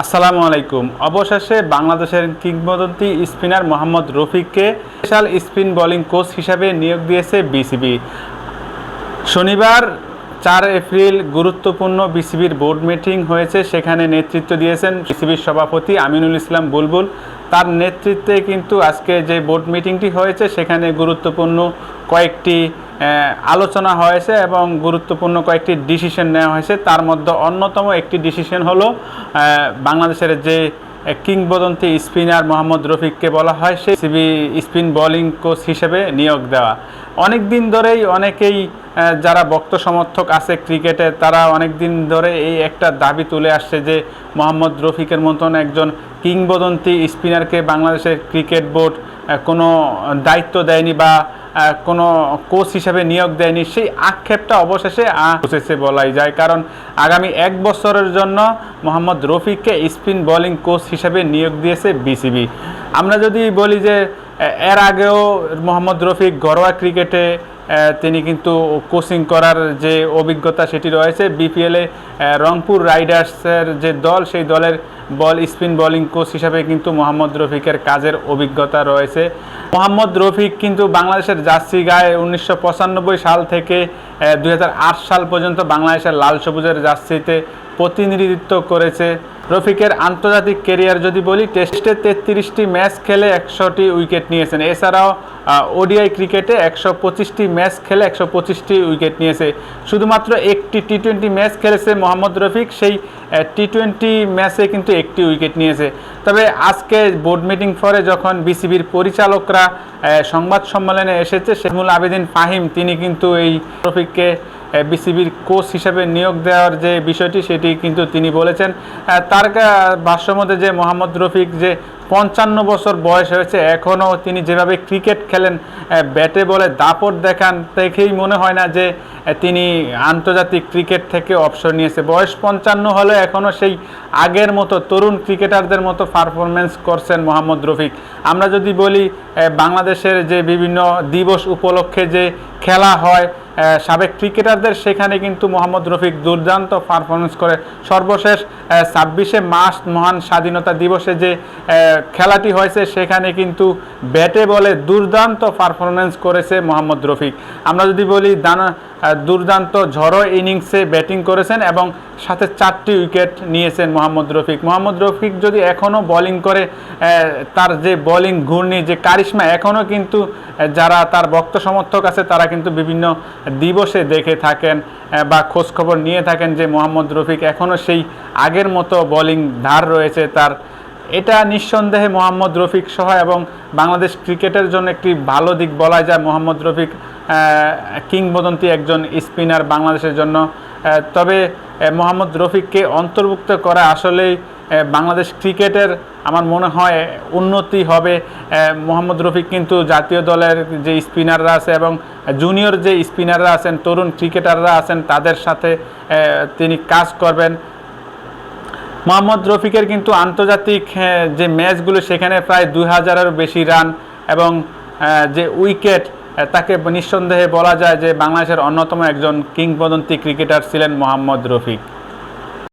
আসসালামু আলাইকুম। অবশেষে বাংলাদেশের কিংবদন্তি স্পিনার মোহাম্মদ রফিককে স্পেশাল স্পিন বোলিং কোচ হিসাবে নিয়োগ দিয়েছে বিসিবি। শনিবার 4 এপ্রিল গুরুত্বপূর্ণ বিসিবির বোর্ড মিটিং হয়েছে। সেখানে নেতৃত্ব দিয়েছেন বিসিবির সভাপতি আমিনুল ইসলাম বুলবুল। তার নেতৃত্বে কিন্তু আজকে যে বোর্ড মিটিংটি হয়েছে সেখানে গুরুত্বপূর্ণ কয়েকটি আলোচনা হয়েছে এবং গুরুত্বপূর্ণ কয়েকটি ডিসিশন নেওয়া হয়েছে। তার মধ্যে অন্যতম একটি ডিসিশন হলো বাংলাদেশের যে কিংবদন্তি স্পিনার মোহাম্মদ রফিককে বলা হয় সেই বিসিবি স্পিন বোলিং কোচ হিসেবে নিয়োগ দেওয়া। অনেক দিন ধরেই অনেকেই যারা ভক্ত সমর্থক আছে ক্রিকেটে তারা অনেক দিন ধরে এই একটা দাবি তুলে আসছে যে মোহাম্মদ রফিকের মতন একজন কিংবদন্তি স্পিনারকে বাংলাদেশের ক্রিকেট বোর্ড কোনো দায়িত্ব দেয়নি বা কোনো কোচ হিসেবে নিয়োগ দেয়নি। সেই আক্ষেপটা অবশেষে বসেছে বলাই যায়, কারণ আগামী 1 বছরের জন্য মোহাম্মদ রফিককে স্পিন বোলিং কোচ হিসেবে নিয়োগ দিয়েছে বিসিবি। আমরা যদি বলি যে এর আগেও মোহাম্মদ রফিক ঘরোয়া ক্রিকেটে তিনি কিন্তু কোচিং করার যে অভিজ্ঞতা সেটি রয়েছে। বিপিএলে রংপুর রাইডার্সের যে দল সেই দলের স্পিন বোলিং কোচ হিসাবে কিন্তু মোহাম্মদ রফিকের কাজের অভিজ্ঞতা রয়েছে। মোহাম্মদ রফিক কিন্তু বাংলাদেশের জার্সি গায়ে 1995 সাল থেকে 2008 সাল পর্যন্ত বাংলাদেশের লাল সবুজের জার্সিতে প্রতিনিধিত্ব করেছে। রফিকের আন্তর্জাতিক ক্যারিয়ার যদি বলি, টেস্টে 33টি ম্যাচ খেলে 100টি উইকেট নিয়েছেন। এছাড়াও ওডিআই ক্রিকেটে 125টি ম্যাচ খেলে 125টি উইকেট নিয়েছে। শুধুমাত্র একটি টি-20 ম্যাচ খেলেছে মোহাম্মদ রফিক, সেই টি-20 ম্যাচে কিন্তু একটি উইকেট নিয়েছে। তবে আজকে বোর্ড মিটিং পরে যখন বিসিবির পরিচালকরা সংবাদ সম্মেলনে এসেছে, শেখুল আবেদিন ফাহিম তিনি কিন্তু এই রফিককে বিসিবির কোচ হিসেবে নিয়োগ দেওয়ার যে বিষয়টি সেটি কিন্তু তিনি বলেছেন। তার ভাষ্য মধ্যে যে মোহাম্মদ রফিক যে 55 বছর বয়স হয়েছে, এখনও তিনি যেভাবে ক্রিকেট খেলেন, ব্যাটে বলে দাপট দেখান, দেখেই মনে হয় না যে তিনি আন্তর্জাতিক ক্রিকেট থেকে অবসর নিয়েছে। বয়স 55 হলে এখনও সেই আগের মতো তরুণ ক্রিকেটারদের মতো পারফরমেন্স করছেন মোহাম্মদ রফিক। আমরা যদি বলি বাংলাদেশের যে বিভিন্ন দিবস উপলক্ষে যে খেলা হয় সাবেক ক্রিকেটারদের, সেখানে কিন্তু মোহাম্মদ রফিক দুর্দান্ত পারফরমেন্স করে। সর্বশেষ 26শে মার্চ মহান স্বাধীনতা দিবসে যে খেলাটি হয়েছে সেখানে কিন্তু ব্যাটে বলে দুর্দান্ত পারফরমেন্স করেছে মোহাম্মদ রফিক। আমরা যদি বলি দুর্দান্ত ঝড়ো ইনিংসে ব্যাটিং করেছেন এবং সাথে 4টি উইকেট নিয়েছেন মোহাম্মদ রফিক। মোহাম্মদ রফিক যদি এখনও বোলিং করে, তার যে বোলিং ঘূর্ণি, যে কারিশমা এখনও কিন্তু যারা তার ভক্ত সমর্থক আছে তারা কিন্তু বিভিন্ন দিবসে দেখে থাকেন বা খোঁজখবর নিয়ে থাকেন যে মোহাম্মদ রফিক এখনও সেই আগের মতো বোলিং ধার রয়েছে তার। এটা নিঃসন্দেহে মোহাম্মদ রফিক সহ এবং বাংলাদেশ ক্রিকেটের জন্য একটি ভালো দিক বলা যায়। মোহাম্মদ রফিক কিংবদন্তি একজন স্পিনার বাংলাদেশের জন্য। তবে মোহাম্মদ রফিককে অন্তর্ভুক্ত করা আসলেই বাংলাদেশ ক্রিকেটের আমার মনে হয় উন্নতি হবে। মোহাম্মদ রফিক কিন্তু জাতীয় দলের যে স্পিনাররা আছে এবং জুনিয়র যে স্পিনাররা আছেন, তরুণ ক্রিকেটাররা আছেন, তাদের সাথে তিনি কাজ করবেন। মোহাম্মদ রফিকের কিন্তু আন্তর্জাতিক যে ম্যাচগুলো সেখানে প্রায় 2000-এরও বেশি রান এবং যে উইকেট, তাকে নিঃসন্দেহে বলা যায় যে বাংলাদেশের অন্যতম একজন কিংবদন্তি ক্রিকেটার ছিলেন মোহাম্মদ রফিক।